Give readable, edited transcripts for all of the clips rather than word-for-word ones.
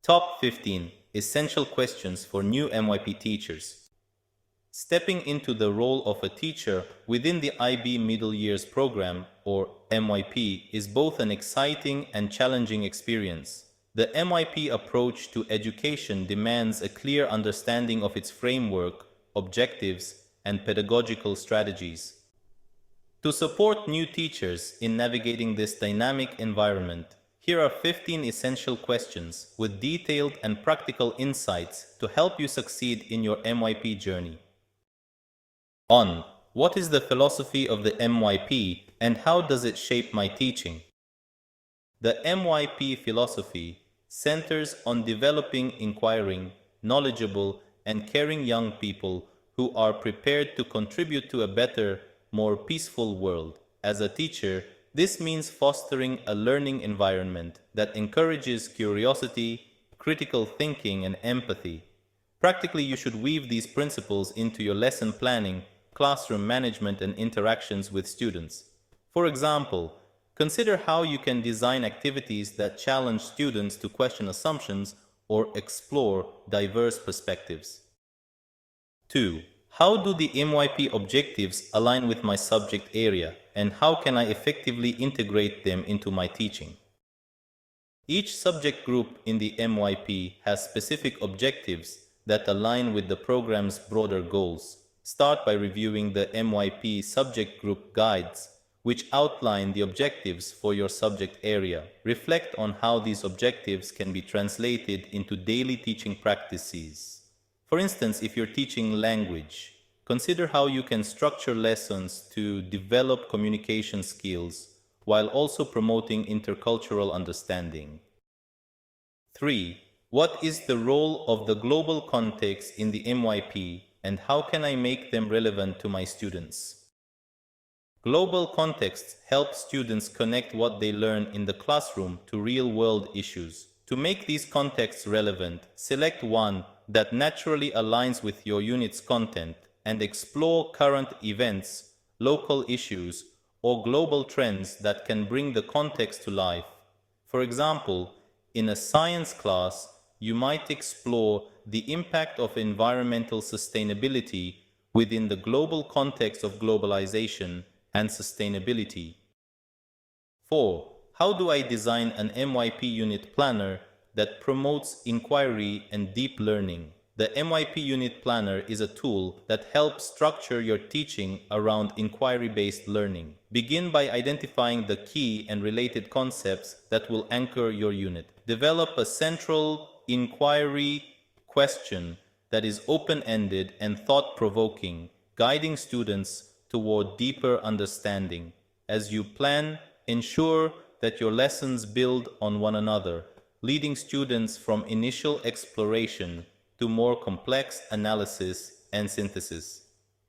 Top 15 Essential Questions for New MYP Teachers. Stepping into the role of a teacher within the IB Middle Years Program, or MYP, is both an exciting and challenging experience. The MYP approach to education demands a clear understanding of its framework, objectives, and pedagogical strategies. To support new teachers in navigating this dynamic environment, here are 15 essential questions with detailed and practical insights to help you succeed in your MYP journey. On. What is the philosophy of the MYP and how does it shape my teaching? The MYP philosophy centers on developing inquiring, knowledgeable, and caring young people who are prepared to contribute to a better, more peaceful world. As a teacher, this means fostering a learning environment that encourages curiosity, critical thinking, and empathy. Practically, you should weave these principles into your lesson planning, classroom management, and interactions with students. For example, consider how you can design activities that challenge students to question assumptions or explore diverse perspectives. 2. How do the MYP objectives align with my subject area, and how can I effectively integrate them into my teaching? Each subject group in the MYP has specific objectives that align with the program's broader goals. Start by reviewing the MYP subject group guides, which outline the objectives for your subject area. Reflect on how these objectives can be translated into daily teaching practices. For instance, if you're teaching language, consider how you can structure lessons to develop communication skills while also promoting intercultural understanding. 3. What is the role of the global context in the MYP and how can I make them relevant to my students? Global contexts help students connect what they learn in the classroom to real-world issues. To make these contexts relevant, select one that naturally aligns with your unit's content and explore current events, local issues, or global trends that can bring the context to life. For example, in a science class, you might explore the impact of environmental sustainability within the global context of globalization and sustainability. 4. How do I design an MYP unit planner that promotes inquiry and deep learning? The MYP Unit Planner is a tool that helps structure your teaching around inquiry-based learning. Begin by identifying the key and related concepts that will anchor your unit. Develop a central inquiry question that is open-ended and thought-provoking, guiding students toward deeper understanding. As you plan, ensure that your lessons build on one another, leading students from initial exploration to more complex analysis and synthesis.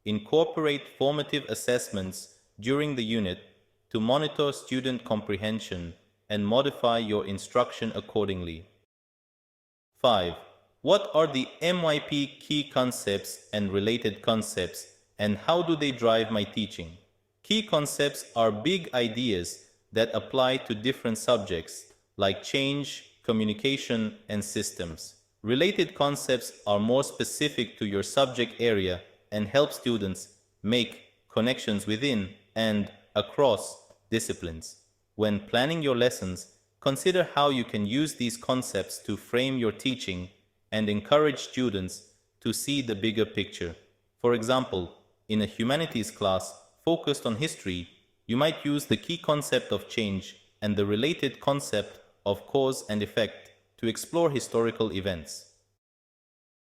Incorporate formative assessments during the unit to monitor student comprehension and modify your instruction accordingly. 5. What are the MYP key concepts and related concepts, and how do they drive my teaching? Key concepts are big ideas that apply to different subjects like change, communication, and systems. Related concepts are more specific to your subject area and help students make connections within and across disciplines. When planning your lessons, consider how you can use these concepts to frame your teaching and encourage students to see the bigger picture. For example, in a humanities class focused on history, you might use the key concept of change and the related concept of cause and effect to explore historical events.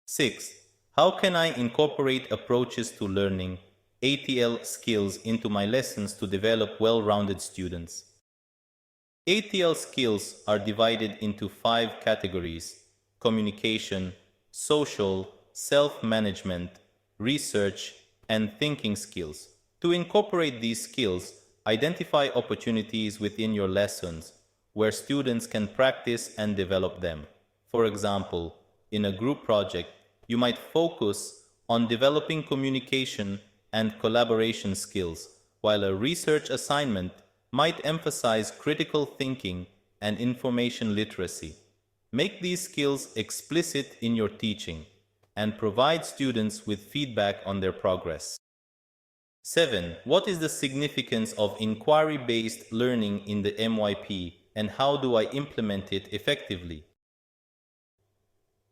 6. How can I incorporate approaches to learning, ATL skills into my lessons to develop well-rounded students? ATL skills are divided into 5 categories: communication, social, self-management, research, and thinking skills. To incorporate these skills, identify opportunities within your lessons where students can practice and develop them. For example, in a group project, you might focus on developing communication and collaboration skills, while a research assignment might emphasize critical thinking and information literacy. Make these skills explicit in your teaching and provide students with feedback on their progress. 7. What is the significance of inquiry-based learning in the MYP and how do I implement it effectively?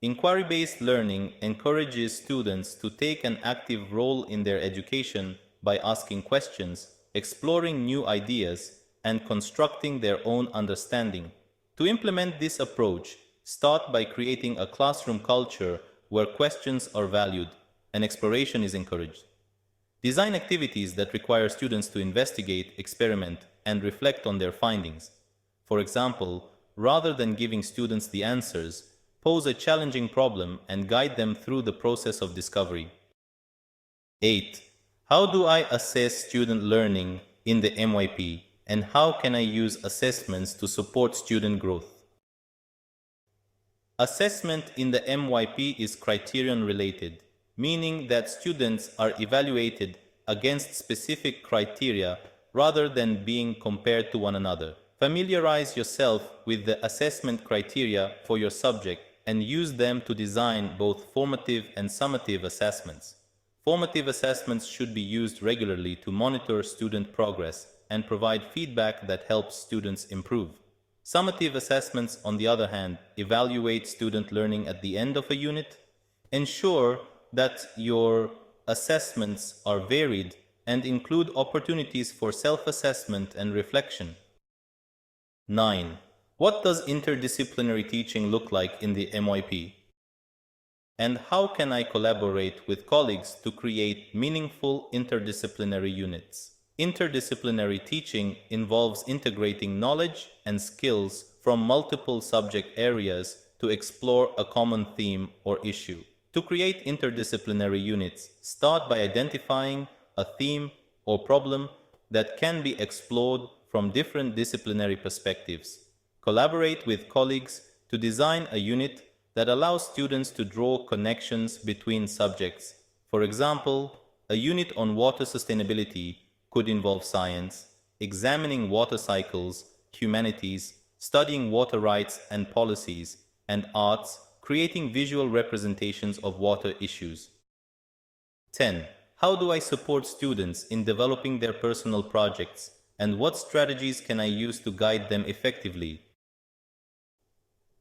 Inquiry-based learning encourages students to take an active role in their education by asking questions, exploring new ideas, and constructing their own understanding. To implement this approach, start by creating a classroom culture where questions are valued and exploration is encouraged. Design activities that require students to investigate, experiment, and reflect on their findings. For example, rather than giving students the answers, pose a challenging problem and guide them through the process of discovery. 8. How do I assess student learning in the MYP, and how can I use assessments to support student growth? Assessment in the MYP is criterion-related, meaning that students are evaluated against specific criteria rather than being compared to one another. Familiarize yourself with the assessment criteria for your subject and use them to design both formative and summative assessments. Formative assessments should be used regularly to monitor student progress and provide feedback that helps students improve. Summative assessments, on the other hand, evaluate student learning at the end of a unit. Ensure that your assessments are varied and include opportunities for self-assessment and reflection. 9. What does interdisciplinary teaching look like in the MYP? And how can I collaborate with colleagues to create meaningful interdisciplinary units? Interdisciplinary teaching involves integrating knowledge and skills from multiple subject areas to explore a common theme or issue. To create interdisciplinary units, start by identifying a theme or problem that can be explored from different disciplinary perspectives. Collaborate with colleagues to design a unit that allows students to draw connections between subjects. For example, a unit on water sustainability could involve science, examining water cycles, humanities, studying water rights and policies, and arts, creating visual representations of water issues. 10. How do I support students in developing their personal projects, and what strategies can I use to guide them effectively?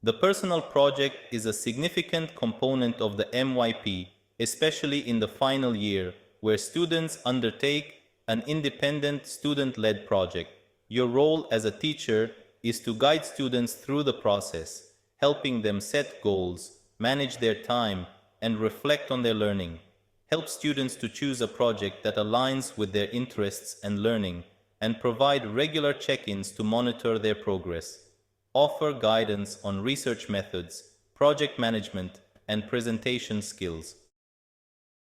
The personal project is a significant component of the MYP, especially in the final year, where students undertake an independent student-led project. Your role as a teacher is to guide students through the process, helping them set goals, manage their time, and reflect on their learning. Help students to choose a project that aligns with their interests and learning, and provide regular check-ins to monitor their progress. Offer guidance on research methods, project management, and presentation skills.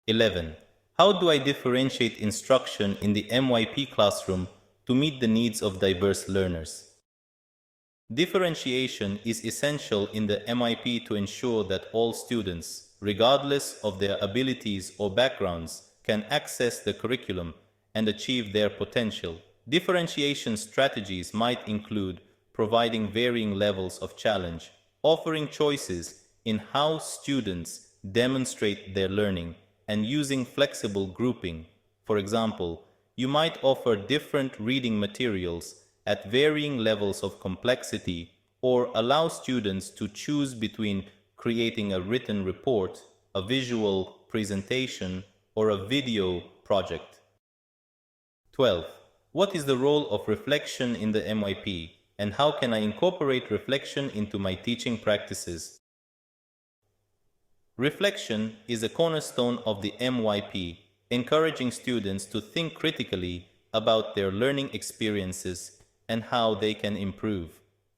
11. How do I differentiate instruction in the MYP classroom to meet the needs of diverse learners? Differentiation is essential in the MYP to ensure that all students, regardless of their abilities or backgrounds, can access the curriculum and achieve their potential. Differentiation strategies might include providing varying levels of challenge, offering choices in how students demonstrate their learning, and using flexible grouping. For example, you might offer different reading materials at varying levels of complexity or allow students to choose between creating a written report, a visual presentation, or a video project. 12. What is the role of reflection in the MYP, and how can I incorporate reflection into my teaching practices? Reflection is a cornerstone of the MYP, encouraging students to think critically about their learning experiences and how they can improve.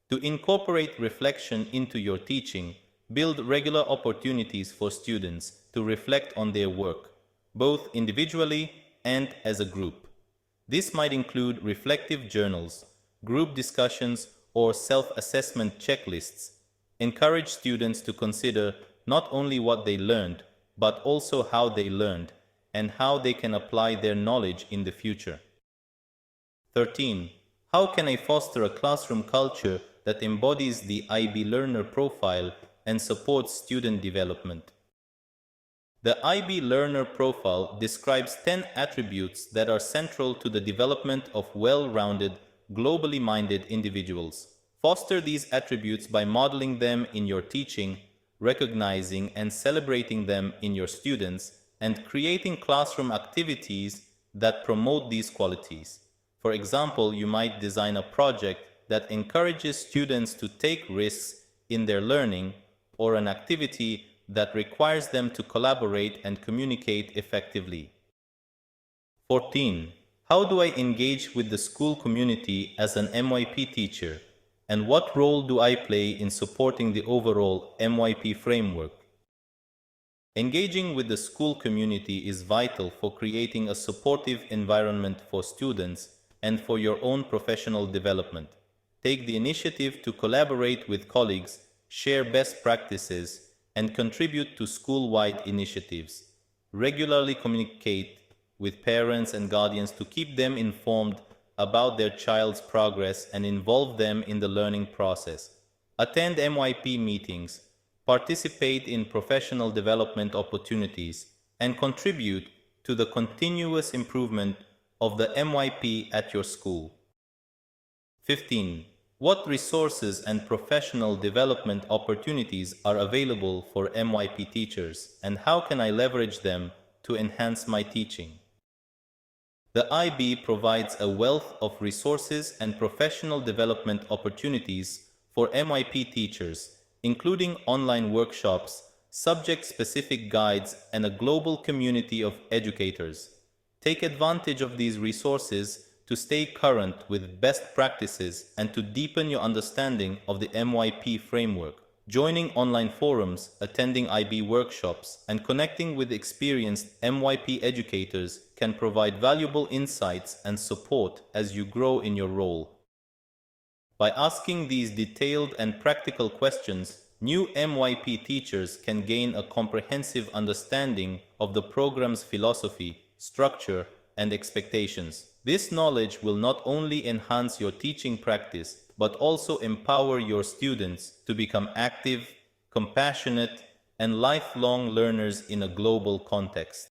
To incorporate reflection into your teaching, build regular opportunities for students to reflect on their work, both individually and as a group. This might include reflective journals, group discussions, or self-assessment checklists. Encourage students to consider not only what they learned, but also how they learned and how they can apply their knowledge in the future. 13. How can I foster a classroom culture that embodies the IB learner profile and supports student development. The IB learner profile describes 10 attributes that are central to the development of well-rounded, globally minded individuals. Foster these attributes by modeling them in your teaching, recognizing and celebrating them in your students, and creating classroom activities that promote these qualities. For example, you might design a project that encourages students to take risks in their learning, or an activity that requires them to collaborate and communicate effectively. 14. How do I engage with the school community as an MYP teacher? And what role do I play in supporting the overall MYP framework? Engaging with the school community is vital for creating a supportive environment for students and for your own professional development. Take the initiative to collaborate with colleagues, share best practices, and contribute to school-wide initiatives. Regularly communicate with parents and guardians to keep them informed about their child's progress and involve them in the learning process. Attend MYP meetings, participate in professional development opportunities, and contribute to the continuous improvement of the MYP at your school. 15. What resources and professional development opportunities are available for MYP teachers, and how can I leverage them to enhance my teaching? The IB provides a wealth of resources and professional development opportunities for MYP teachers, including online workshops, subject-specific guides, and a global community of educators. Take advantage of these resources to stay current with best practices and to deepen your understanding of the MYP framework. Joining online forums, attending IB workshops, and connecting with experienced MYP educators can provide valuable insights and support as you grow in your role. By asking these detailed and practical questions, new MYP teachers can gain a comprehensive understanding of the program's philosophy, structure, and expectations. This knowledge will not only enhance your teaching practice, but also empower your students to become active, compassionate, and lifelong learners in a global context.